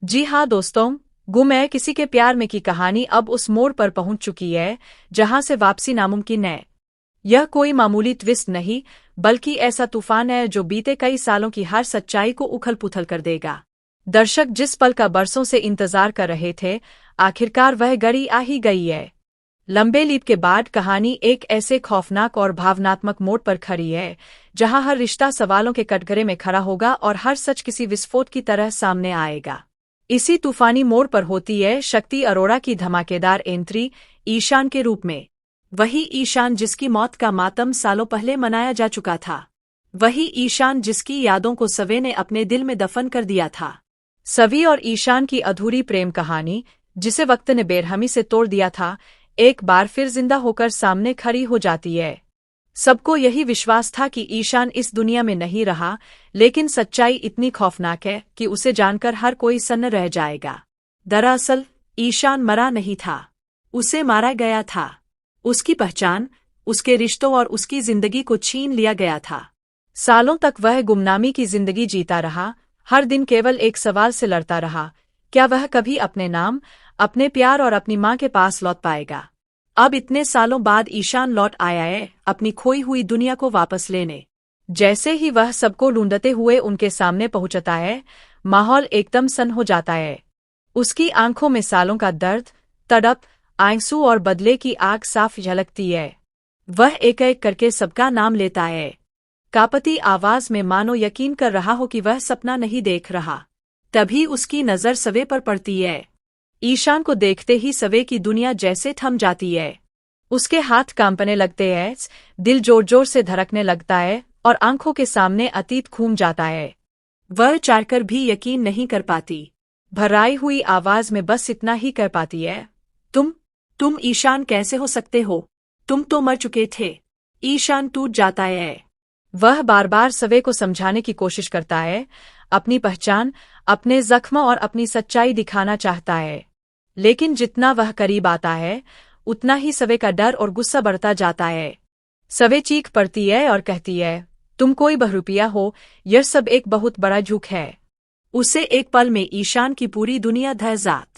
जी हाँ दोस्तों, गुम है किसी के प्यार में की कहानी अब उस मोड़ पर पहुंच चुकी है जहां से वापसी नामुमकिन है। यह कोई मामूली ट्विस्ट नहीं, बल्कि ऐसा तूफान है जो बीते कई सालों की हर सच्चाई को उथल-पुथल कर देगा। दर्शक जिस पल का बरसों से इंतजार कर रहे थे, आखिरकार वह घड़ी आ ही गई है। लंबे लीप के बाद कहानी एक ऐसे खौफनाक और भावनात्मक मोड़ पर खड़ी है, जहां हर रिश्ता सवालों के कटघरे में खड़ा होगा और हर सच किसी विस्फोट की तरह सामने आएगा। इसी तूफानी मोड़ पर होती है शक्ति अरोड़ा की धमाकेदार एंट्री, ईशान के रूप में। वही ईशान जिसकी मौत का मातम सालों पहले मनाया जा चुका था। वही ईशान जिसकी यादों को सवे ने अपने दिल में दफन कर दिया था। सवी और ईशान की अधूरी प्रेम कहानी, जिसे वक्त ने बेरहमी से तोड़ दिया था, एक बार फिर जिंदा होकर सामने खड़ी हो जाती है। सबको यही विश्वास था कि ईशान इस दुनिया में नहीं रहा, लेकिन सच्चाई इतनी खौफनाक है कि उसे जानकर हर कोई सन्न रह जाएगा। दरअसल ईशान मरा नहीं था, उसे मारा गया था। उसकी पहचान, उसके रिश्तों और उसकी जिंदगी को छीन लिया गया था। सालों तक वह गुमनामी की जिंदगी जीता रहा, हर दिन केवल एक सवाल से लड़ता रहा, क्या वह कभी अपने नाम, अपने प्यार और अपनी मां के पास लौट पाएगा। अब इतने सालों बाद ईशान लौट आया है, अपनी खोई हुई दुनिया को वापस लेने। जैसे ही वह सबको ढूंढते हुए उनके सामने पहुंचता है, माहौल एकदम सन हो जाता है। उसकी आंखों में सालों का दर्द, तड़प, आंसू और बदले की आग साफ झलकती है। वह एक एक करके सबका नाम लेता है, कांपती आवाज में मानो यकीन कर रहा हो कि वह सपना नहीं देख रहा। तभी उसकी नजर सवे पर पड़ती है। ईशान को देखते ही सवे की दुनिया जैसे थम जाती है। उसके हाथ कांपने लगते हैं, दिल जोर जोर से धड़कने लगता है और आंखों के सामने अतीत घूम जाता है। वह चाहकर भी यकीन नहीं कर पाती। भराई हुई आवाज में बस इतना ही कर पाती है, तुम ईशान कैसे हो सकते हो? तुम तो मर चुके थे। ईशान टूट जाता है। वह बार बार सवे को समझाने की कोशिश करता है, अपनी पहचान, अपने जख्म और अपनी सच्चाई दिखाना चाहता है। लेकिन जितना वह करीब आता है, उतना ही सवे का डर और गुस्सा बढ़ता जाता है। सवे चीख पड़ती है और कहती है, तुम कोई बहरूपिया हो, यह सब एक बहुत बड़ा झूठ है। उसे एक पल में ईशान की पूरी दुनिया धह जात